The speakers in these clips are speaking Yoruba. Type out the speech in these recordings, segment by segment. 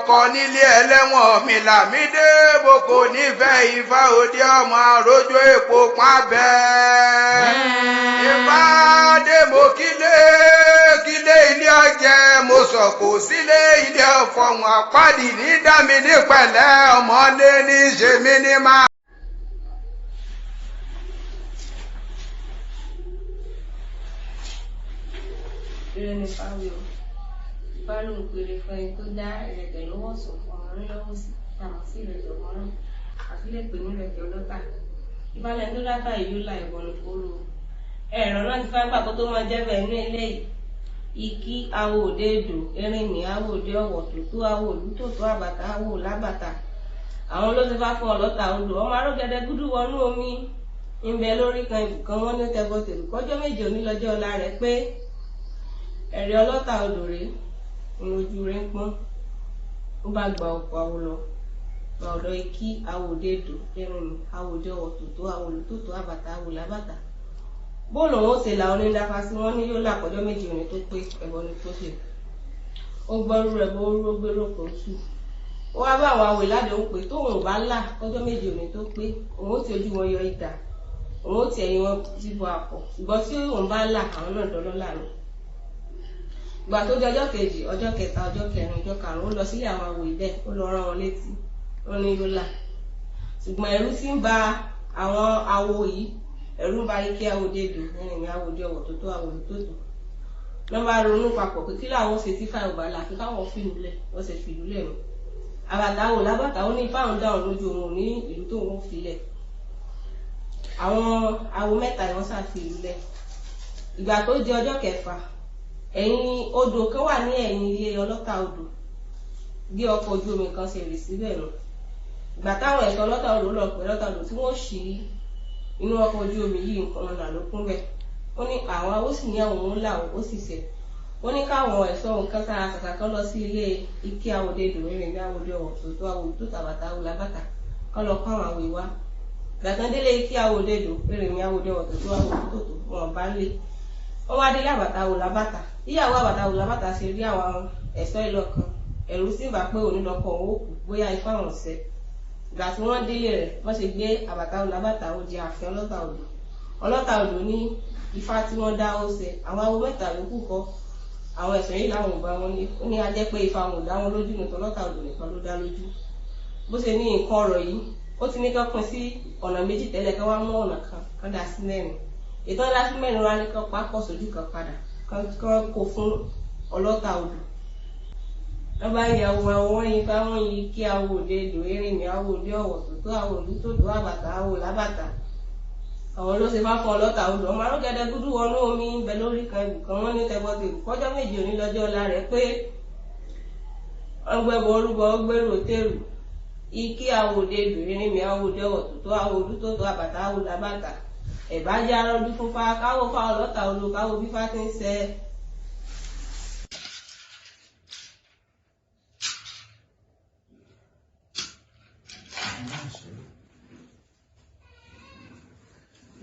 ọkọ nílé ẹlẹ́wọ̀n mi làmídé boko nífẹ̀ẹ́ Ifá òde ọmọ àròjọ èpo pábẹ́. Ifá dé mo kílé ilé ọjẹ́ mo sọ̀kò sílé ilé ọ̀fọ̀hún àpáàdì ní dàmí ní pẹ̀lẹ́ ọmọlé ní ṣe mí ní máa. Ìrẹ́ ní fáwí o, Ifá ló ń pèrè fún ẹni tó dá ìrẹtẹ lọ́wọ́ sùn fún ọmọ rí lọ́wọ́ sí tàmọ̀ sí ìrẹtẹ ọmọ náà àti lè pè ní ìrẹtẹ ọlọ́tà. Ìfálẹ̀ tó dáta ìlú la ìbọn ní kóró. Ẹ̀rọ náà ti fáńpà kó tó máa jẹ́ bẹ̀ ní ilé ìkí awo òde èdò, erinmi awo òde ọ̀wọ̀ tòótó awo òlú tòótó àbàtà awo lábàtà. Àwọn ló ti fá fún ọlọ́tà odò ọmọ arógẹdẹ gúdú wọnú omi ń bẹ lórí kan ibùkan wọn ní tẹgbọtẹrù kọjọ́ méje onílọ́jọ́ ọlá rẹ̀ pé ẹ̀rí ọlọ́tà odò rèé ìrojú rẹ̀ ń pọ́n ó bá gba ọ̀pọ̀ awo lọ gba ọ̀dọ̀ ikí awòde èdò erinmi awòde ọ̀wọ̀ tòótó awòlú tòótó àbàtà awò lábàtà bóòlù wọn ó ṣe làwọn onídàáfà sí wọn ní yóò lápọ̀jọ́ méje òní tó pé ẹ̀bọ ni tó ṣe ó gbọ́rú rẹ̀ bó rú gbé lóko oṣù ó wá bá àwọn awè ládé òun pé tóun ò bá là kọjọ́ méje òní tó pé òun ó ti ojú wọn yọ idà òun ó ti ẹ̀yìn wọn síbò àpọ̀ ṣùgbọ́n tí òun bá là àwọn náà dọ́lọ́lá ni. Ìgbà tó di ọjọ́ kejì ọjọ́ kẹta ọjọ́ kẹrin ọjọ́ karùn-ún ó lọ sílé àwọn awò ibẹ̀ ó lọ rán wọn létí wọn ní yóò là ṣùgbọ́n ẹ̀rù sì ń ba àwọn awo yìí ẹ̀rù ń ba ike awòde èdò ẹ̀rìnmí awòde ọ̀wọ̀ tòótó awòlú tòótó lọ́ bá ronú papọ̀ pé kí làwọn ṣe tí fáwọn bá là fi káwọn fìlú lẹ̀ wọ́n ṣe fìlú lẹ̀ mọ́ àbàtà awò lábàtà ó ní fáwọn dáhùn lójú òun ní ìlú tó wọ́n fi lẹ̀ àwọn awo mẹ́ta ni wọ́n ṣàfi ìlú lẹ̀. Ìgbà tó di ọjọ́ kẹfà ẹ̀yìn odò kan wà ní ẹ̀yìn ilé ọlọ́tà odò bí ọkọ̀ ojú omi kan ṣe rì síbẹ̀ nù. Ìgbà táwọn ẹ̀ṣọ́ ọlọ́tà odò lọ pẹ̀ lọ́tà odò tí wọ́n ṣí inú ọkọ̀ ojú omi yìí nǹkan ọ̀nà ló kún bẹ̀. Ó ní àwọn awó sì ní àwọn òun làwọn ó sì ṣẹ̀. Ó ní káwọn ẹ̀ṣọ́ nǹkan sára kàkà kan lọ sí ilé ike awòde èdò erinmi awòde ọ̀wọ̀ tòótó awòlú tòótó àbàtà awò lábàtà kán lọ kó àwọn àwè wá. Gbàtàn délé ike awòde èdò erinmi awòde ọ̀wọ̀ tòótó awòlú tòótó wọn bá lé. Wọ́n wá délé àbàtà awò lábàtà ìyàwó àbàtà awò lábàtà ṣe rí àwọn ẹ̀ṣọ́ ìlọ́kan ẹ̀rù sì bà pé òní lọ́kọ̀ òun ó kù bóyá ifá wọn ṣẹ. Ìgbà tí wọ́n délé rẹ̀ wọ́n ṣe gbé àbàtà awò lábàtà ó di ààfin ọlọ́tà odò ní ifá tí wọ́n dá ó ṣe àwọn awo mẹ́ta yòókù kọ́ àwọn ẹ̀ṣọ́ yìí làwọn ò bá wọn ní ó ní ajẹ́ pé ifá wọn ò dá wọn lójú nìkan ọlọ́tà odò nìkan ló dá lójú. Bó ṣe ní nǹkan ọ̀rọ̀ yìí ó ti ní kán pín sí ọ̀nà méjì tẹ́lẹ̀ kán wá mú ọ̀nà kan dá sí mẹ́rin ètò ńlá sí mẹ́rin wá ní kán pápọ̀ sójú kan padà kán kó fún ọlọ́tà odò. Wọ́n bá yẹ àwọn yìí fáwọn yìí kí awo òde èdò erinmi awo òde ọ̀wọ̀ tòótó awòlú tòótó àbàtà awò lábàtà àwọn ló ṣe bá fún ọlọ́tà odò ọmọ arógẹdẹ gúdú wọnú omi ń bẹ lórí kan ibùkan wọn ní tẹgbọtẹrù kọjọ́ méje òní lọ́jọ́ ọlá rẹ̀ pé wọ́n gbẹ́bọ orúbọ gbèrò tèrù ikí awòde èdò erinmi awòde ọ̀wọ̀ tòótó awòlú tòótó àbàtà awò lábàtà ẹ̀bá yá lọ́dún fún fa káwó fa ọlọ́tà odò káwó bí fá ti ń ṣe.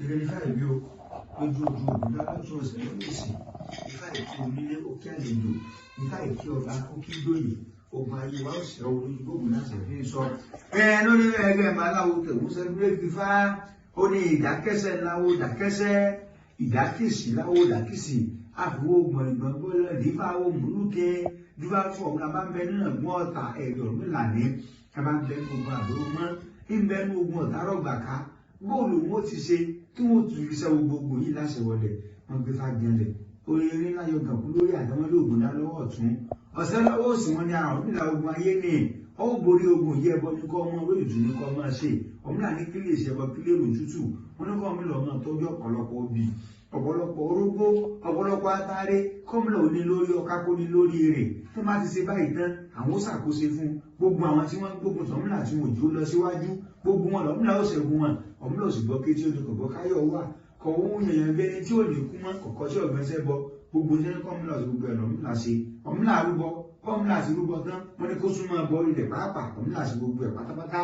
Ìrẹ́ Ifá ìbí o lójú ojú Ògúndá lọ́tún ọ̀sẹ̀ lọ́sì Ifá ìkí onílé ó kí àlejò Ifá ìkí ọba ó kí lóyè ogun ayé wa ó ṣe ọwọ́ lójú Ògúndá-Sẹ fi ń sọ. Lórí ẹgbẹ́ Babaláwo tẹ̀wọ́ sẹ́gbẹ́ Ifá ó ní ìdákẹ́sẹ̀ láwo ìdákẹ́sẹ̀ ìdákìsì láwo ìdákìsì àbúrò gbọ̀ngbọ̀n gbọ́dọ̀ dífá ó múlùkẹ́ dífá fún ọ̀gá bá ń bẹ nínú ẹ̀gbọ́n ọ̀tà ẹ̀dọ̀ mílàní ká bá ń bẹ ní ogun àbúrò mọ́ ń bẹ ní ogun ọ̀tà rọ̀gbàká bóòlù wọn ti ṣe tí wọn tún fi sẹ́wọ́ gbogbo yìí láṣẹ wọlé wọn gbé fàjẹlẹ̀ orin ńlá yọ gànkú lórí àtàwọn Ògúndá lọ́wọ́ ọ̀tún ọ̀sẹ̀ lọ́wọ́ òsì wọn ni àwọn òmìnira ogun ayé ní ọwọ́ borí ogun yìí ẹbọ ní kọ́ ọmọ orí ìtù ní kọ́ máa ṣe ọmọlá ní kí lè ṣẹbọ kí lè ròtútù wọn ní kọ́ ọmọ ìlọ náà tọ́jú ọ̀pọ̀lọpọ̀ obì ọ̀pọ̀lọpọ̀ orógbó ọ̀pọ̀lọpọ̀ atare kọ́mílà òní lórí ọ̀ká kó ní lórí èrè tó má ti ṣe báyìí tán àwọn ó ṣàkóso fún gbogbo àwọn tí wọ́n gbógun tọ̀mílà tí wọn ò jó lọ síwájú gbogbo wọn lọ́mílà ó ṣẹ́gun wọn ọmọlá ò sì gbọ́ kétí ojú kọ̀ọ̀bọ káyọ̀ wà kọ̀ ohun yẹ̀yàn bí ẹni tí ò ní kú mọ́ kọ̀kọ́ tí ọ̀gbẹ́sẹ̀ bọ gbogbo ní kọ́mílà sí gbogbo ẹ̀rọ ọmọlá ṣe ọmọlá rúbọ kọ́mílà sí rúbọ tán wọ́n ní kó súnmọ́ bọ ilẹ̀ pàápàá ọmọlá sí gbogbo ẹ̀ pátápátá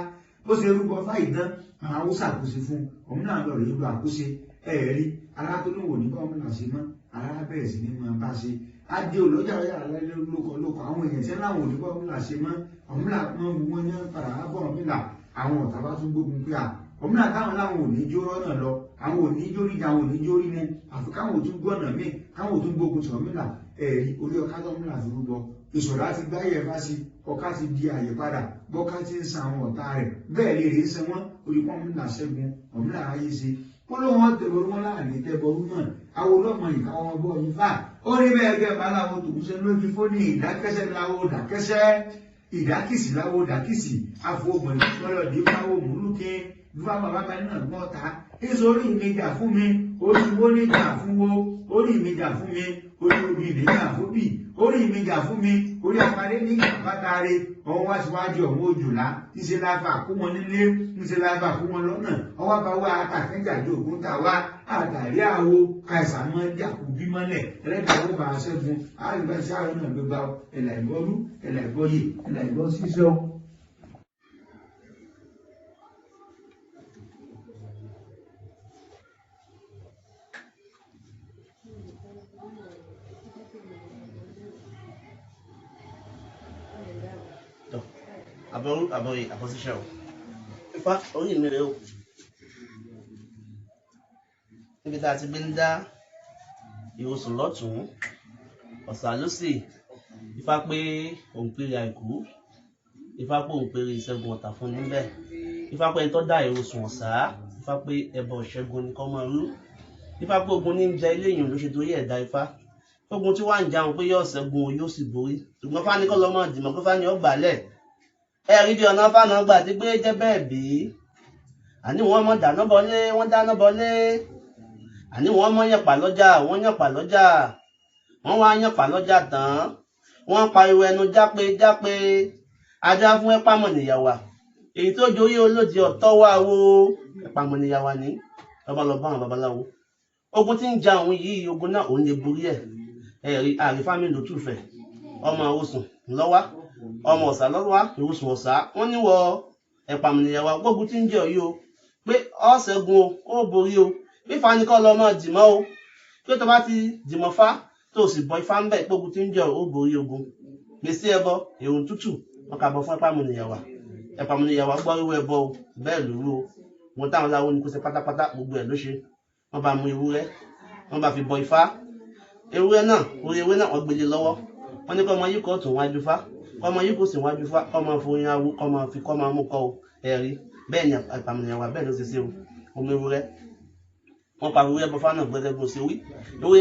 bó ṣe rúbọ fáyì tán àwọn ó ṣàkóso fún ọmọlá lọ rèé lọ àkóso ẹ̀ẹ́rí alátólówó ní kọ́mílà ṣe mọ́ alábẹ̀rẹ̀ sí ní máa bá ṣe adé olójà ọ̀yà lẹ́lẹ́ lóko àwọn èèyàn tí láwọn òní bọ́ ọmúlà ṣe mọ́ ọmúlà mọ́ wọn ní padà bọ́ ọmúlà àwọn ọ̀tá bá tún gbógun pé ọmúlà táwọn láwọn òní jó rọ́nà lọ àwọn òní jó rí àwọn òní jó rí mu àfi káwọn ò tún gbọ́nà míì káwọn ò tún gbógun tí ọmúlà ẹ̀rí orí ọ̀ká tó ọmúlà fi rúbọ ìṣọ̀lá ti gbáyẹ̀ fá sí ọ̀ká ti di àyè padà bọ́ká ti ń san àwọn ọ̀tá rẹ̀ bẹ́ẹ̀ lè rí sẹ́ wọ́n olùkọ́ ọmúlà ṣẹ́gun ọmúlà ayé ṣe wọ́n ló wọ́n tẹ̀wọ́ wọn láàrin tẹ́bọrú náà àwọn olóòmọ ìka wọn bọ́ Ifá ó rí bẹ́ẹ̀ gẹ́ babaláwo tòkúṣẹ́ lójú fóní ìdákẹ́sẹ́ láwo dàkẹ́sẹ́ ìdákìsì láwo dàkìsì àfọwọ́gbọ̀n ìfọlọ́dé fáwọ́ òmùlùkẹ́ fáwọn bàbá náà gbọ́ ta èso orí mi jà fún mi orí wo ní jà fún wo orí mi jà fún mi orí omi ní jà fún bì orí mi jà fún mi orí àpárẹ ní Fádáre ọwọ́ wá síwájú ọ̀hún òjòlá ńṣe láfa kó wọn nílé ńṣe láfa kó wọn lọ́nà ọwọ́ bá wá àtàkẹ́jàdé ògùn ta wá àtàrí àwo káìsà mọ́ jàkú bí mọ́lẹ̀ ẹlẹ́dàá bá a ṣẹ́gun àrígbàṣẹ́ àwọn náà ló gba ẹ̀là ìbọ́lú ẹ̀là ìbọ́yè ẹ̀là ìbọ́ sísọ. Àbọ̀síṣẹ́ o. Ifá orí mi rẹ̀ o. Níbi tá a ti gbé ń dá ìrosùn lọ́tún, ọ̀sà lósì, Ifá pé òun péré àìkú, Ifá pé òun péré ìṣẹ́gun ọ̀tá fún níbẹ̀. Ifá pé ẹni tó dá ìrosùn ọ̀sà, Ifá pé ẹbọ ìṣẹ́gun ni kó máa rú. Ifá pé ogun ní ń jẹ ilé èèyàn ló ṣe torí ẹ̀dá Ifá. Ogun tí wàá ń jaun pé yóò ṣẹ́gun o yóò sì borí. Ṣùgbọ́n Fá ní kọ́ lọ́mọ dìmọ̀ pé Fá ní ó gbàlẹ̀. Ẹ̀rí bí ọ̀nà fáná gbà tí gbé jẹ́ bẹ́ẹ̀ bí àní wọ́n mọ̀ dáná bọlé wọ́n dáná bọlé àní wọ́n mọ̀ yànpá lọ́jà wọ́n yànpá lọ́jà wọ́n wá yànpá lọ́jà tán wọ́n pariwo ẹnu jápé jápé ajá fún ẹ̀pàmọ̀ níyàwó èyí tó jorí olódì ọ̀tọ́ wá wo ẹ̀pàmọ̀ níyàwó ní ọba lọ bá àwọn babaláwo ogun tí ń ja òun yìí ogun náà òun lè borí ẹ̀ ẹ̀rí àrífámi lòtúfẹ̀ ọmọ òsùn ńlọ́wá ọmọ ọ̀sà lọ́wọ́ ìrosùn ọ̀sà wọ́n níwọ̀ ẹ̀pàmìnìyàwó gbógun tí ń jẹ́ ọ̀yí o pé ọ̀ṣẹ́gun o ó borí o bí Ifá ní kọ́ lọ mọ́ dìmọ́ o pé tó bá ti dìmọ́ Fá tó sì bọ Ifá ń bẹ̀ gbógun tí ń jẹ́ ó borí ogun gbèsè ẹbọ èrò tútù wọn kà bọ fún ẹ̀pàmìnìyàwó gbọ́ irú ẹbọ o bẹ́ẹ̀ lóru o wọn táwọn láwo ní kó ṣe pátápátá gbogbo ẹ̀ ló ṣe wọn bá mú ewúrẹ́ wọn bá fi bọ Ifá ewúrẹ́ náà orí ewé náà wọ́n gbélé lọ́wọ́ wọn ní kọ́ ọmọ yìí kọ́ tún wájú Fá kọ́mọ yìí kò sì wájú Fá kọ́mọ foyín awú kọ́mọ fi kọ́mọ mú kọ́ o ẹ̀rí bẹ́ẹ̀ ni àpàmìyàwó bẹ́ẹ̀ ló ṣe ṣe o omi ewúrẹ́ wọ́n pa ewúrẹ́ bọ́ Fá náà gbẹ́gẹ́ bó ṣe wí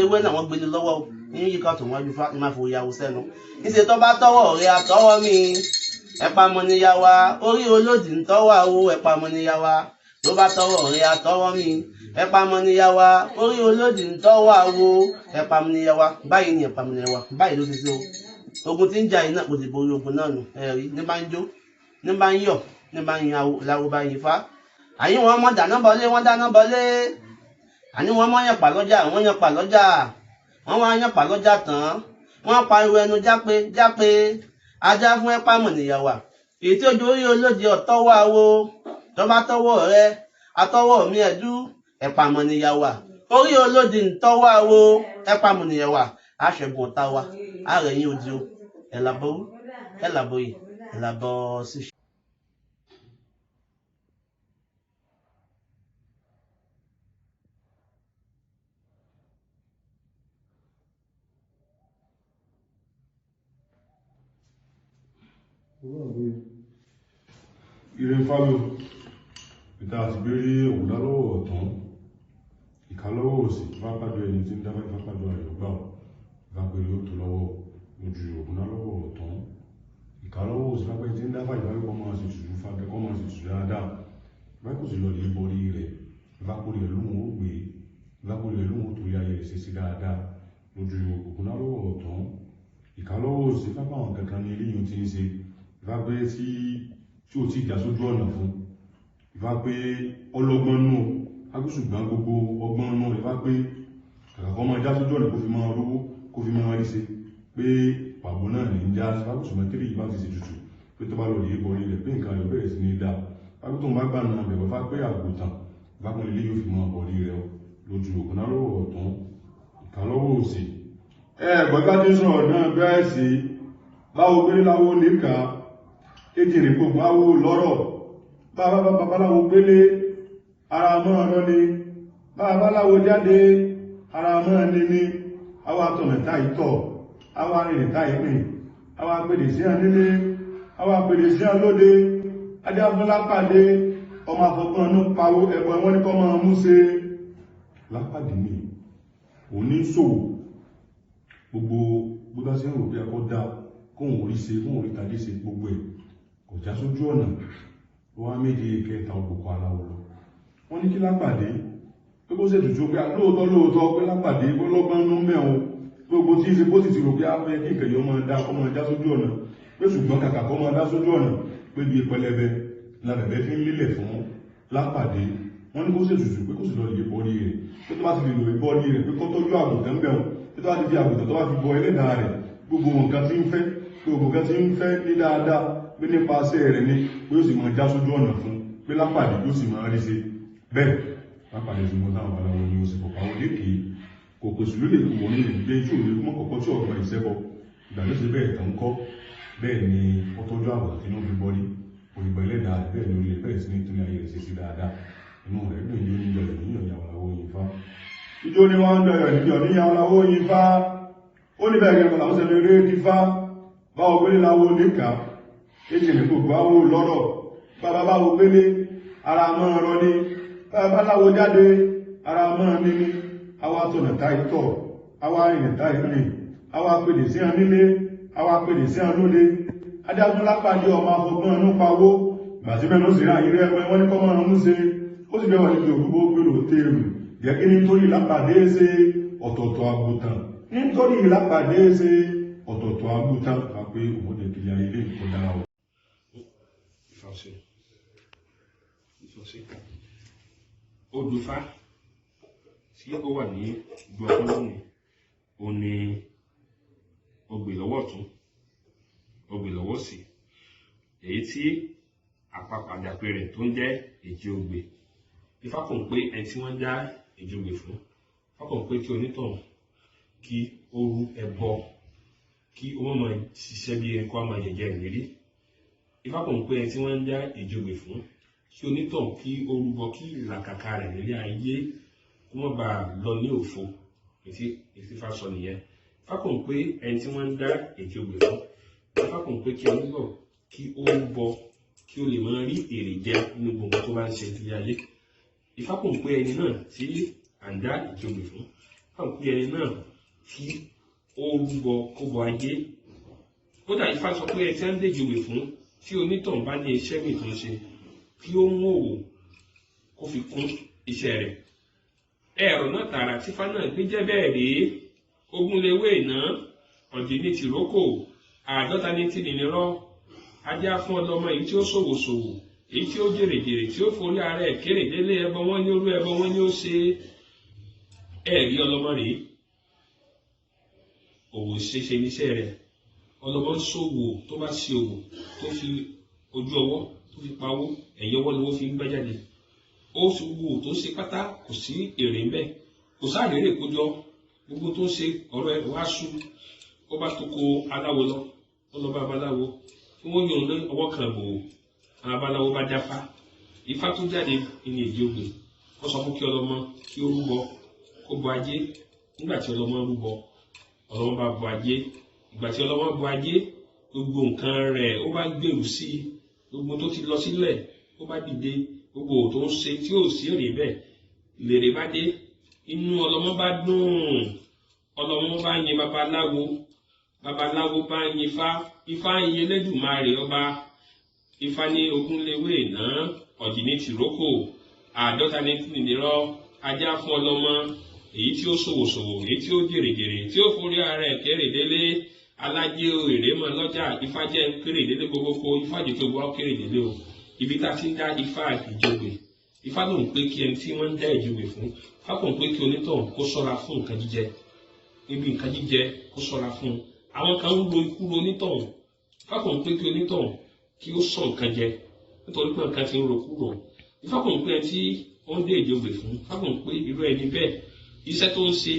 ewúrẹ́ náà wọ́n gbélé lọ́wọ́ o ní yìí kọ́ tún wájú Fá ní má foyín awú sẹ́nu níṣẹ́ tó bá tọ́wọ́ rẹ̀ àtọ́wọ́ mi ẹ̀pàmọ̀nìyàwó orí olódì ń tọ́wọ́ o ẹ̀pàmọ̀nìyàwó tó bá tọ́wọ́ rẹ̀ àtọ́wọ́ mi ẹ̀pàmọ̀nìyàwó orí olódì ń tọ́wọ́ o ẹ̀pàmọ̀nìyàwó báyìí ni ẹ̀pàmọ̀nìyàwó báyìí ló ṣe ṣe o ogun tí ń jà iná kò sì borí ogun náà nù ẹ̀rí ní bá ń jó ní bá ń yọ̀ ní bá ń yin láwo bá yin Fá àyí wọn mọ dáná bọlé wọn dáná bọlé àní wọn mọ yànpá lọ́jà wọn yànpá lọ́jà wọn wá yànpá lọ́jà tán wọn pariwo ẹnu jápé jápé ajá fún ẹ̀pàmọ̀nìyàwó èyí tí ojú orí olódì ọ̀tọ́ wà wo tó bá tọ́wọ́ rẹ atọ́wọ́ mi ẹ̀dú ẹ̀pàmọ̀nìyàwó orí olódì ń tọ́wọ́ wo ẹ̀pàmọ̀nìyàwó àṣẹgun ọ̀tá wa àrẹ̀yìn òdi o ẹ̀làbọ̀rú ẹ̀làbọ̀yè ẹ̀làbọ̀ ṣíṣe. Ire Fábio ìta àti béèrè Ògúndá lọ́wọ́ ọ̀tún Ìká lọ́wọ́ òsì bá pàdé ẹni tí ń dábàá Ifá pàdé àyọ̀gbà bá pèrè ó tó lọ́wọ́ ojú Ògúndá lọ́wọ́ ọ̀tún Ìká lọ́wọ́ òsì bá pẹ́ tí ń dábàá ìbáwí kọ́ máa ṣe tùdú fàbẹ́ kọ́ máa ṣe tùdú dáadáa bá kò sì lọ lè borí rẹ̀ bá kórè ẹ̀ lóhun ó gbé bá kórè ẹ̀ lóhun ó torí ayé rẹ̀ ṣe sí dáadáa lójú Ògúndá lọ́wọ́ ọ̀tún Ìká lọ́wọ́ òsì fábà àwọn kankan ní eléyìí tí ń ṣe bá pẹ́ tí ó ti ìjà sójú ọ̀nà fún ìfá pé ọlọ́gbọ́n nù agbésùgbọ́n gbogbo ọgbọ́n nù ìfá pé kàkàkọ́ máa já sójú ọ̀nà kó fi máa rówó kó fi máa rí ṣe pé pàbó náà ní ń já sífàkùsùmọ́ tẹ́lẹ̀ ìbá ti ṣe tutù pé tó bá lọ rí bọ́ ilẹ̀ pé nǹkan ayọ̀ bẹ̀rẹ̀ sí ní dá fábí tó ń bá gbà náà bẹ̀rẹ̀ fá pé àgùntàn ìfákùn ilé yóò fi máa bọ̀ rí rẹ̀ lójú Ògúndá lọ́wọ́ ọ̀tún Ìká lọ́wọ́ òsì ẹ̀gbọ́n bá ti sọ̀rọ̀ náà bẹ́ẹ̀ sí báwo gbélé láwo níkà èjìrì gbogbo àwò lọ́rọ̀ babaláwo gbélé ara mọ́ ọ̀rọ̀ ni babaláwo jáde ara mọ́ ẹni ni àwọn atọ̀nẹ̀ta ìtọ̀ àwọn arìnrìnta ìpín àwọn apèdè sí ànílé àwọn apèdè sí àlóde adéafúnlápàdé ọmọ àfọ̀gbọ́n ní pàwó ẹ̀bọ̀ wọn ní kọ́ máa mú ṣe lápàdé ní oníṣòwò gbogbo gbogbo sí ẹ̀rọ pé ẹkọ́ dá kóhùn orí ṣe kóhùn orí tàbí ṣe gbogbo ẹ̀ kò já sójú ọ̀nà wọ́n méje kẹta òkùnkùn aláwọ̀ lọ wọ́n ní kí lápàdé pé kó ṣe tùtù pé lóòótọ́ pé lápàdé gbọ́lọ́gbọ́n ló mẹ́un gbogbo tí ṣe bó sì ti rò pé ápẹ́ kí ìkẹyọ máa dá kọ́ máa já sójú ọ̀nà pé ṣùgbọ́n kàkà kọ́ máa dá sójú ọ̀nà pé bí pẹlẹbẹ lábẹ̀bẹ̀ fi ń lílẹ̀ fún lápàdé wọ́n ní kó ṣe tùtù pé kó sì lọ lè bọ́ọ̀lì rẹ̀ pé tó bá ti lè lò bọ́ọ̀lì rẹ̀ pé kó tọ́jú àgùntàn bẹ̀rùn pé tó bá ti fi àgùntàn tó bá fi bọ ẹlẹ́dàá rẹ̀ gbogbo nǹkan tí ń fẹ́ gbogbo nǹkan tí ń fẹ́ ní dáadáa pé nípasẹ̀ rẹ̀ ní pé ó sì máa já sójú ọ̀nà fún pé lápàdé yóò sì máa rí ṣe bẹ́ẹ̀ lápàdé sí mọ́ táwọn babaláwo ni ó sì pọ̀ pàwọn lékè kò pèsè lólè kò wọ́n nílẹ̀ gbé tí ò lè mọ́ kọ̀kọ́ tí ọ̀gbọ̀n ìṣẹ́bọ ìgbà tó ṣe bẹ́ẹ̀ tán kọ́ bẹ́ẹ̀ ni ó tọ́jú àwọ̀ tí inú fi bọ́lí òyìnbó ẹlẹ́dàá bẹ́ẹ̀ ni ó lè bẹ́ẹ̀ sí nítorí ayé rẹ̀ ṣe sí dáadáa inú rẹ̀ dùn ní oníjọ rẹ̀ níyàn ìyàwó Ifá ijó ni wọ́n ń dọ̀yọ̀ níjọ níyàwó Ifá ó ní bẹ́ẹ̀ gẹ̀ẹ́gbọ́n làwọn ṣẹlẹ̀ eré kífá báwo gbélé láwo níkà èjì ní gbogbo àwò lọ́rọ̀ babaláwo gbélé ara mọ́ ọ̀rọ̀ ní babaláwo jáde ara mọ́ ní ní àwa tọ̀nà tá ìtọ̀ àwa rìnrìn tá ìrìn àwa pèdè sí ànílé àwa pèdè sí àlóde adágún lápàdé ọmọ afọgbọ́n ọ̀nà pawó gbàtí mẹ́nu sí àyírí ẹgbẹ́ wọ́n ní kọ́ mọ́ ọ̀run ṣe ó sì bẹ́wọ̀ níbi òrùgbó gbèrò tèrù jẹ́ kí nítorí lápàdé ṣe ọ̀tọ̀ọ̀tọ̀ àgùntàn nítorí lápàdé ṣe ọ̀tọ̀ọ̀tọ̀ àgùntàn wà pé òmòdé kìlẹ̀ ayé kò dára ọ̀. Odùfá tí ó wà ní gbọ̀ngàn lónìí ó ní Ogbè lọ́wọ́ ọ̀tún Ogbè lọ́wọ́ òsì èyí tí àpapàdàpé rẹ̀ tó ń jẹ́ èjì Ogbè. Ifá kò ń pé ẹni tí wọ́n dá èjì Ogbè fún Ifá kò ń pé kí onítọ̀hún kí ó rú ẹbọ kí ó máa ṣiṣẹ́ bí ẹni kó máa jẹjẹ ìlérí. Ifá kò ń pé ẹni tí wọ́n dá èjì Ogbè fún kí onítọ̀hún kí ó rúbọ kí ìlàkàkà rẹ̀ nílé ayé kó má bàa lọ ní òfo ètí Ifá sọ nìyẹn. Ifá kò ń pé ẹni tí wọ́n ń dá èjì Ogbè fún Ifá kò ń pé kí onítọ̀ kí ó rúbọ kí ó lè máa rí èrè jẹ nínú gbogbo tó bá ń ṣe nílé ayé. Ifá kò ń pé ẹni náà tí à ń dá èjì Ogbè fún Ifá kò ń pé ẹni náà kí ó rúbọ kó bọ ayé. Kódà Ifá sọ pé ẹni tí wọ́n ń dá èjì Ogbè fún tí onítọ̀ bá ní iṣẹ́ mi tó ń ṣe kí ó mú òwò kó fi kún iṣẹ́ rẹ̀. Ẹ̀rọ náà tààrà tí Ifá náà gbé jẹ́ bẹ́ẹ̀ rèé: ogún lewé iná, ọ̀dì ní tìrókò, àádọ́ta ní tìrìnrọ́, ajá fún ọlọ́mọ èyí tí ó ṣòwòṣòwò, èyí tí ó jèrèjèrè, tí ó forí ara ẹ̀ kéré délé ẹbọ wọn ní orú ẹbọ wọn ní ó ṣe. Ẹ̀rí ọlọ́mọ rèé, òwò ṣeṣe níṣẹ́ rẹ̀. Ọlọ́mọ ń ṣòwò, tó bá ṣe òwò tó fi ojú ọwọ́ tó fi pawó, ẹ̀yìn ọwọ́ ni wọ́n fi ń gbẹ́ jáde. Ó sì wò tó ṣe pátá kò sí èrè ń bẹ̀, kò sáàrèrè kójọ, gbogbo tó ṣe ọ̀rọ̀ ẹ̀ wá sú. Ó bá tó kó aláwo lọ, ó lọ bá abaláwo tí wọ́n yàn ní ọwọ́ kan bò ó. Àwọn abaláwo bá dáfá, Ifá tó jáde ní èjì Ogbè. Wọ́n sọ fún kí ọlọ́mọ kí ó rúbọ kó bọ ajé. Nígbà tí ọlọ́mọ rúbọ, ọlọ́mọ bá bọ ajé. Ìgbà tí ọlọ́mọ bọ ajé, gbogbo nǹkan rẹ̀ ó bá gbèrú sí i, gbogbo tó ti lọ sílẹ̀ ó bá dìde, gbogbo tó ń ṣe tí ò sí èrè bẹ́ẹ̀ lèrè bá dé. Inú ọlọ́mọ bá dùn, ọlọ́mọ bá yin babaláwo, babaláwo bá yin Ifá, Ifá yin Elédùmarè ọba. Ifá ní ogún lewé iná, ọ̀dì ní tìrókò, àádọ́ta ní tìrìnrọ́, ajá fún ọlọ́mọ èyí tí ó ṣòwòṣòwò, èyí tí ó jèrèjèrè, tí ó forí ara ẹ̀ kéré délé. Alájé o èrè mọ lọ́jà, Ifá jẹ́ kéré délé gbogbo kó, Ifá jẹ́ tó wá kéré délé o. Ibi tá ti ń dá Ifá èjì Ogbè. Ifá ló ń pé kí ẹni tí wọ́n ń dá èjì Ogbè fún Ifá kò ń pé kí onítọ̀hún kó ṣọ́ra fún nǹkan jíjẹ. Níbi nǹkan jíjẹ kó ṣọ́ra fún. Àwọn kan ń ro ikú ro onítọ̀hún. Ifá kò ń pé kí onítọ̀hún kí ó sọ nǹkan jẹ nítorí pé nǹkan ti ń ro kúrò. Ifá kò ń pé ẹni tí wọ́n ń dá èjì Ogbè fún Ifá kò ń pé irú ẹni bẹ́ẹ̀ iṣẹ́ tó ń ṣe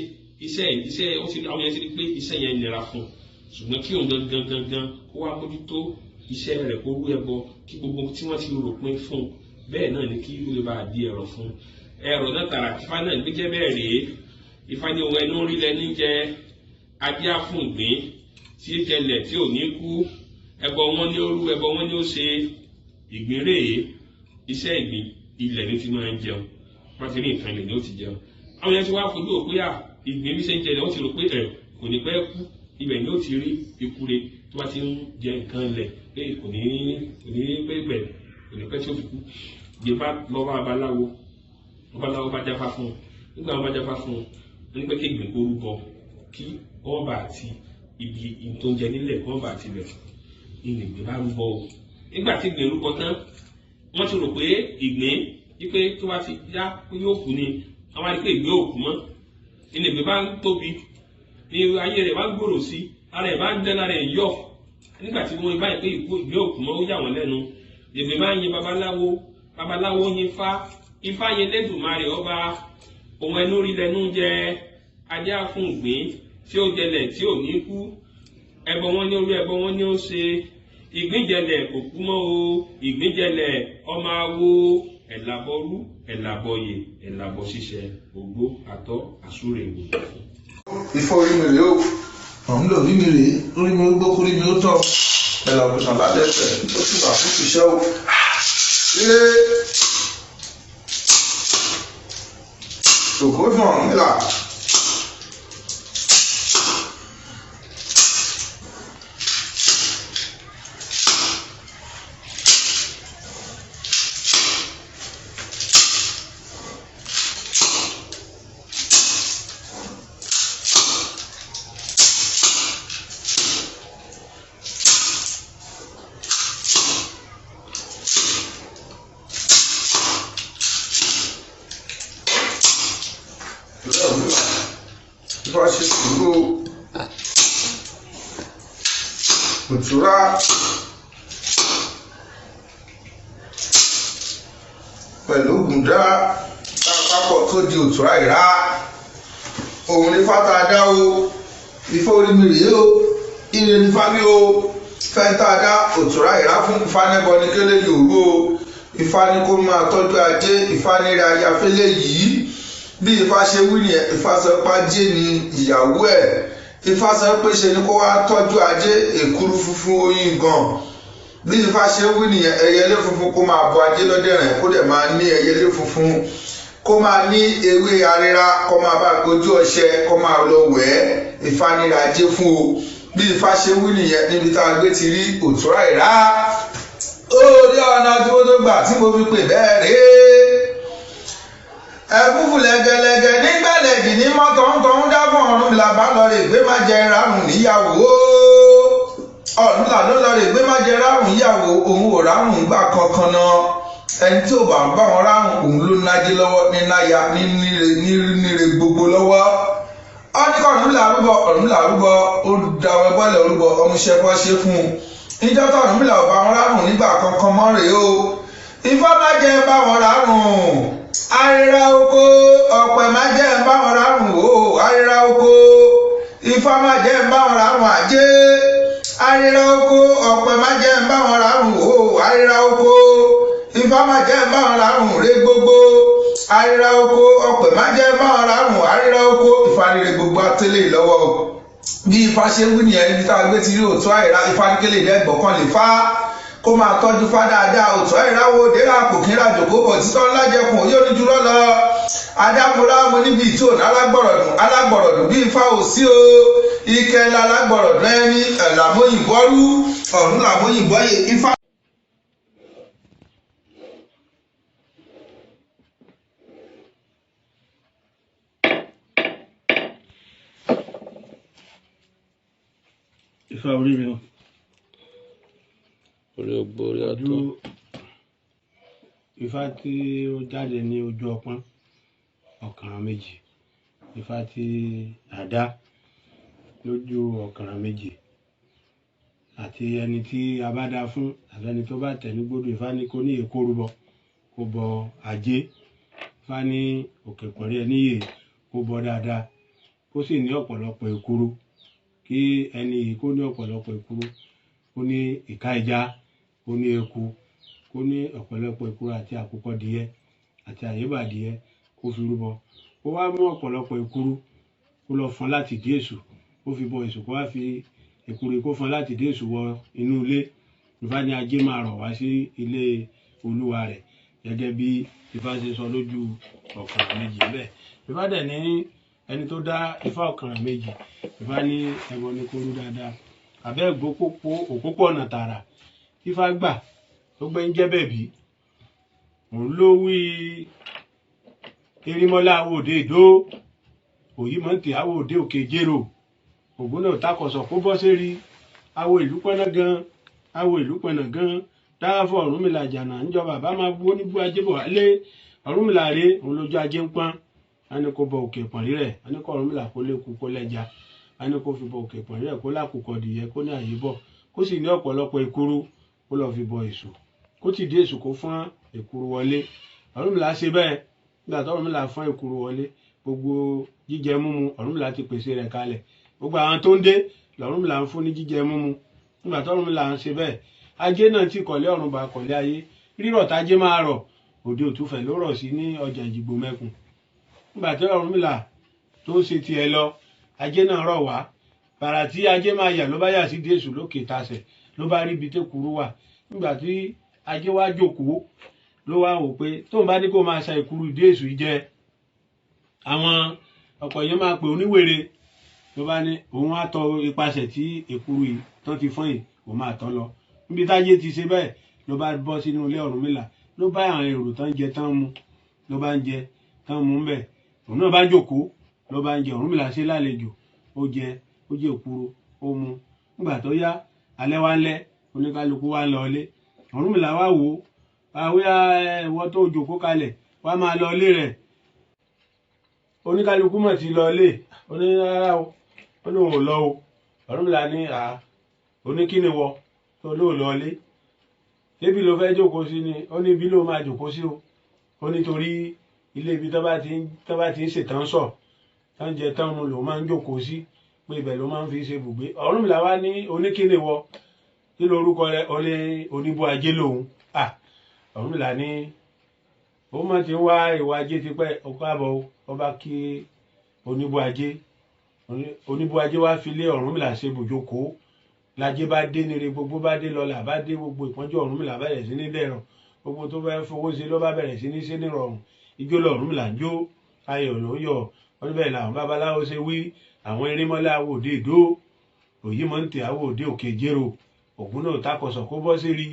iṣẹ́ ó ti àwọn yẹn ti rí pé iṣẹ́ yẹn nira fún un ṣùgbọ́n kí òun gangan kó wá mójútó iṣẹ́ rẹ̀ kó rú ẹbọ kí gbogbo tí wọ́n ti rò pin fún un bẹ́ẹ̀ náà ni kí ó lè bá di ẹ̀rọ fún ẹ̀rọ náà tààrà Ifá náà gbé jẹ́ bẹ́ẹ̀ rèé Ifá ní ohun ẹnu rí lẹ́ni jẹ adíá fún ìgbín tí ó jẹlẹ̀ tí ò ní kú ẹbọ wọn ní ó rú ẹbọ wọn ní ó ṣe ìgbín rèé iṣẹ́ ìgbín ilẹ̀ ní ti máa ń jẹun wọ́n ti rí nǹkan ilẹ̀ ní ó ti jẹun àwọn yẹn ti wá fojú òpé ìgbín bí ṣe ń jẹlẹ̀ wọ́n ti rò pé kò ní pẹ́ kú ibẹ̀ ni ó ti rí ikú re tó bá ti ń jẹ nǹkan ilẹ̀ pé kò ní pé bẹ̀ kò ní pẹ́ tí ó fi kú ìgbín bá lọ bá babaláwo bá jáfá fún un nígbà wọn bá jáfá fún un ní pé kí ìgbín kó rúbọ kí wọ́n bá àti ibi tó ń jẹ nílẹ̀ wọ́n bá àti rẹ̀ ní ìgbín bá rúbọ o nígbà tí ìgbín rúbọ tán wọ́n ti rò pé ìgbín wípé tó bá ti já pé yóò kú ni wọ́n wá rí pé ìgbín ò kú mọ́ ní ìgbín bá ń tóbi ní ayé rẹ̀ bá ń gbòòrò sí ara ẹ̀ bá ń dẹ́ lára ẹ̀ yọ̀ nígbà tí wọ́n bá yẹ pé ìgbín ò kú mọ́ ó yà wọ́n lẹ́nu ìgbín bá ń yin babaláwo yin Ifá yin Lédùmarè ọba ohun ẹnu rí lẹ́nu jẹ ajá fún ìgbín tí ó jẹlẹ̀ tí ò ní kú ẹbọ wọn ní orí ẹbọ wọn ní ó ṣe ìgbín jẹlẹ̀ kò kú mọ́ o ìgbín jẹlẹ̀ ọmọ awo ẹ̀làbọ̀rú ẹ̀làbọ̀yè ẹ̀làbọ̀ ṣiṣẹ́ ògbó àtọ́ àsúrè ìwò. Ifá orí mi rèé o ọ̀hún lò rí mi rèé orí mi ó gbó kórí mi ó tọ̀ ẹ̀là òkùnṣàn ládẹ́sẹ̀ ó sì wà fún ìṣẹ́ o. Òkú fún ọ̀hún nílà. Ifá ṣe sùúrù Òtùá pẹ̀lú Ògúndá àpapọ̀ tó di Òtùá-Rerá òun ní fátá dá o Ifá orí mi rèé o ire ní fábí o fẹ́ntà dá Òtùá-Rerá fún Ifá nẹ́bọ ní kélé yòówó o Ifá ní kó máa tọ́jú ajé Ifá ní ra ayáfẹ́lẹ́ yìí bí Ifá ṣe wí ni Ifá sọ pé ajé ni ìyàwó ẹ̀ Ifá sọ pé ṣe ni kó wá tọ́jú ajé èkúrú funfun oyin gan bí Ifá ṣe wí ni ẹyẹlé funfun kó máa bọ ajé lọ́dẹ̀rìn kó dẹ̀ máa ní ẹyẹlé funfun kó máa ní ewé arira kó máa bá gojú ọṣẹ kó máa lọ wẹ̀ ẹ́ Ifá ní ra ajé fún o bí Ifá ṣe wí nìyẹn níbi tá a gbé ti rí Òtùá-Rerá ó rí ọ̀nà tí ó tó gbà tí mo fi pè bẹ́ẹ̀ rèé ẹkúfù lẹgẹlẹgẹ nígbàlẹgì ní mọtọńtọ ń dábọ ọrùn làbá lọ rè gbé má jẹ rárùn níyàwó ọrùn là ló lọ rè gbé má jẹ rárùn níyàwó òun ò rárùn gbà kankan náà ẹni tí ò bá ń bá wọn rárùn òun ló nájé lọ́wọ́ ní náya níre gbogbo lọ́wọ́ ọ ní kọ ọrùn làrúbọ ó dáwọ ẹbọlẹ orúbọ ọmúṣẹ bọ ṣe fún un níjọ́ tó ọrùn là ò bá wọn rárùn nígbà kankan mọ́ rèé o Ifá má jẹ bá wọn rárùn arira oko ọ̀pẹ má jẹ́ ń bá wọn rárùn o arira oko Ifá má jẹ́ ń bá wọn rárùn ajé arira oko ọ̀pẹ má jẹ́ ń bá wọn rárùn o arira oko Ifá má jẹ́ ń bá wọn rárùn ré gbogbo arira oko ọ̀pẹ má jẹ́ ń bá wọn rárùn arira oko Ifá ní ré gbogbo àtẹlẹ lọ́wọ́ bí Ifá ṣe wí nìyẹn níbi tá a gbé ti rí Òtùá-Rerá Ifá ní kélé dẹ́gbọ̀kan lè fá kó máa tọ́jú Fá dáadáa Òtùá-Rerá wo dérà kò kí ń rajò kó bọ̀ títọ́ ńlá jẹkùn yóò ní jùlọ lọ adámúlá mo níbi tí ò ní alágbọ̀rọ̀dùn bí Ifá ò sí o ike ńlá alágbọ̀rọ̀dùn ẹni làmóyìnbọ́rú ọ̀run làmóyìnbọ́yè Ifá. Ifá orí mi orí ọgbọ orí àtọ Ifá tí ó jáde ní ojú ọpọ́n ọ̀kànràn méjì Ifá tí àdá lójú ọ̀kànràn méjì àti ẹni tí a bá dá fún àtẹni tó bá tẹ̀ ní gbódò Ifá ní kó ní èkó rúbọ kó bọ ajé Ifá ní òkè pọ̀rí ẹ níyè kó bọ dáadáa kó sì ní ọ̀pọ̀lọpọ̀ èkuru, kí ẹni yìí kó ní ọ̀pọ̀lọpọ̀ èkuru, kó ní ìka ẹja, kó ní eku, kó ní ọ̀pọ̀lọpọ̀ èkuru àti àkùkọ díẹ̀ àti àyébàdíẹ̀ kó fi rúbọ. Kó wá mú ọ̀pọ̀lọpọ̀ èkuru kó lọ fọ́n láti dí èṣù, kó fi bọ èṣù, kó wá fi èkuru kó fọ́n láti dí èṣù wọ inú ilé. Ifá ní ajé máa rọ̀ wá sí ilé olúwa rẹ̀ gẹ́gẹ́ bí Ifá ṣe sọ lójú ọ̀kànràn méjì bẹ́ẹ̀. Ifá dẹ̀ ní ẹni tó dá Ifá ọ̀kànràn méjì, Ifá ní ẹbọ ní kó rú dáadáa. Àbẹ́ òpópó-ọ̀nà tààrà Ifá gbà tó gbé ń jẹ́ bẹ̀bí, òun ló wí erímọ́lá àwòdè ìdó, òyìmọ̀ntì àwòdè òkè jérò, ògún náà takọ̀sọ̀ kó bọ́ sérí, awo ìlú pọ́nà gan, awo ìlú pọ́nà gan, dáàfọ̀ Ọ̀rúnmìlà jànà níjọ bàbá máa bú oníbú ajé bọ̀ wálé. Ọ̀rúnmìlà rè òun lójú ajé ń pọ́n, a ní kó bọ òkè pọ̀n rírẹ̀, a ní kó Ọ̀rúnmìlà kó léku kó lẹ́ja, a ní kó fi bọ òkè pọ̀n rírẹ̀ kó lákùkọ dìyẹ kó ní àyè bọ̀, kó sì ní ọ̀pọ̀lọpọ̀ èkuru kó lọ fi bọ èṣù, kó ti dé èṣù kó fọ́n èkuru wọlé. Ọ̀rúnmìlà ṣe bẹ́ẹ̀. Nígbà tó Ọ̀rúnmìlà fọ́n èkuru wọlé, gbogbo jíjẹ múmu Ọ̀rúnmìlà ti pèsè rẹ̀ kalẹ̀, gbogbo àwọn tó ń dé l'Ọ̀rúnmìlà ń fún ní jíjẹ múmu. Nígbà tó Ọ̀rúnmìlà ń ṣe bẹ́ẹ̀, ajé náà ti kọ̀lé ọ̀run bá kọ̀lé ayé, rírọ̀ tájé máa rọ̀ òde òtúfẹ̀ ló rọ̀ sí ní ọjà Ìjìgbò mẹ́kun. Nígbà tí Ọ̀rúnmìlà tó ṣe tiẹ̀ lọ, ajé náà rọ̀ wá, bàrà tí ajé máa yà ló bá yà sí dé èṣù lókè tasẹ̀, ló bá rí ibi tékuru wà. Nígbà tí ajé wá jókòó ló wá wò pé tóun bá ní kó máa sa èkuru dé èṣù yìí jẹ, àwọn ọ̀pọ̀ yẹn máa pè oníwèrè, ló bá ní òun á tọ ipasẹ̀ tí èkuru yìí tán ti fọ́n yìí òun máa tọ́ lọ. Níbi tájé ti ṣe bẹ́ẹ̀ ló bá bọ́ sínú ilé Ọ̀rúnmìlà, ló bá àwọn èrò tán jẹ tán mu, ló bá ń jẹ tán mu ń bẹ̀, òun náà bá jókòó ló bá ń jẹ. Ọ̀rúnmìlà ṣe lálejò, ó jẹ èkuru ó mu. Nígbà tó yá alẹ́ wá ń lẹ́, oníkálukú wá ń lọ ilé. Ọ̀rúnmìlà wá wò ó, àwíyá ẹ̀wọ́ tó jókòó kalẹ̀ wá máa lọ ilé rẹ̀. Oníkálukú mọ̀ ti lọ ilé, ó ní rárá o, ó lóun ò lọ o. Ọ̀rúnmìlà ní oníkíni wọ tó lóun lọ ilé, débi ló fẹ́ jókòó sí ni, ó ní bí ló máa jókòó sí o, ó nítorí ilé ibi tó bá ti ń ṣètàn sọ̀ tán jẹ tán mu lòun máa ń jókòó sí, pé ibẹ̀ ló máa ń fi ṣe bùgbé. Ọ̀rúnmìlà wá ní oníkíni wọ, kí lorúkọ rẹ̀? Oníbú ajé lòun. Ọ̀rúnmìlà ní ó mọ̀ ti wá ìwà ajé tipẹ́, ó káàbọ̀ ọba kí oníbú ajé. Oníbú ajé wá fi lé Ọ̀rúnmìlà ṣe bùjókòó, lájé bá dé nire, gbogbo bá dé lọlà bá dé, gbogbo ìpọ́njú Ọ̀rúnmìlà bẹ̀rẹ̀ sí ní dẹ̀rọ̀, gbogbo tó fẹ́ fowó ṣe ló bá bẹ̀rẹ̀ sí ní ṣe nírọ̀rùn. Ijó l'Ọ̀rúnmìlà ń jó, ayọ̀ ló ń yọ̀. Wọ́n bẹ́ẹ̀ làwọn babaláwo ṣe wí, àwọn erímọ́lá àwòdè ìdó, òyìmọ̀ntì àwòdè òkè jérò, ògún náà takọ̀sọ̀ kó bọ́ sí rí,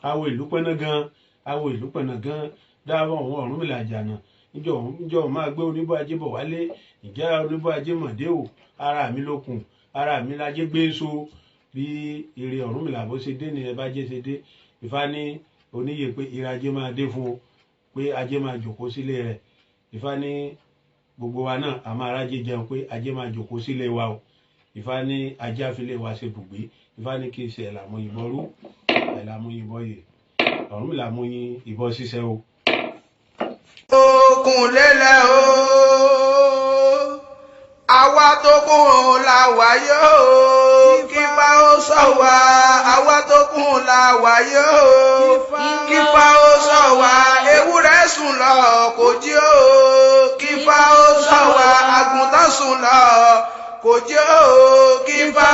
awo ìlú pẹ́nà gan, awo ìlú pẹ́nà gan, dáàbọ̀ àwọn Ọ̀rúnmìlà jànà. Níjọ́ máa gbé oníbú ajé bọ̀ wálé, ìjà oníbú ajé mọ̀dé o, ara mi lókun, ara mi lájé gbé so. Bí ire Ọ̀rúnmìlà bó ṣe dé ni ẹ bá jẹ́ ṣe dé. Ifá ní oníyè pé ire ajé máa dé fún o, pé ajé máa jòkó sílé rẹ̀. Ifá ní gbogbo wa náà a máa rájé jẹun, pé ajé máa jòkó sílé wa o. Ifá ní ajé àfilé wa ṣe bùgbé. Ifá ní kí n ṣe ẹ̀là mú ìbọn rú, ẹ̀là mú ìbọn yè. Ọ̀rúnmìlà mú ìbọn ṣiṣẹ́ o. Okùn lélẹ̀ o, àwa tó kùn la wáyé o, kífá ó ṣọ́ wa. Àwa tó kùn la wáyé o, kífá ó ṣọ́ wa. Ewúrẹ́ sùn lọ kò jí o, kífá ó ṣọ́ wa. Àgùntàn sùn lọ kò jí o, kífá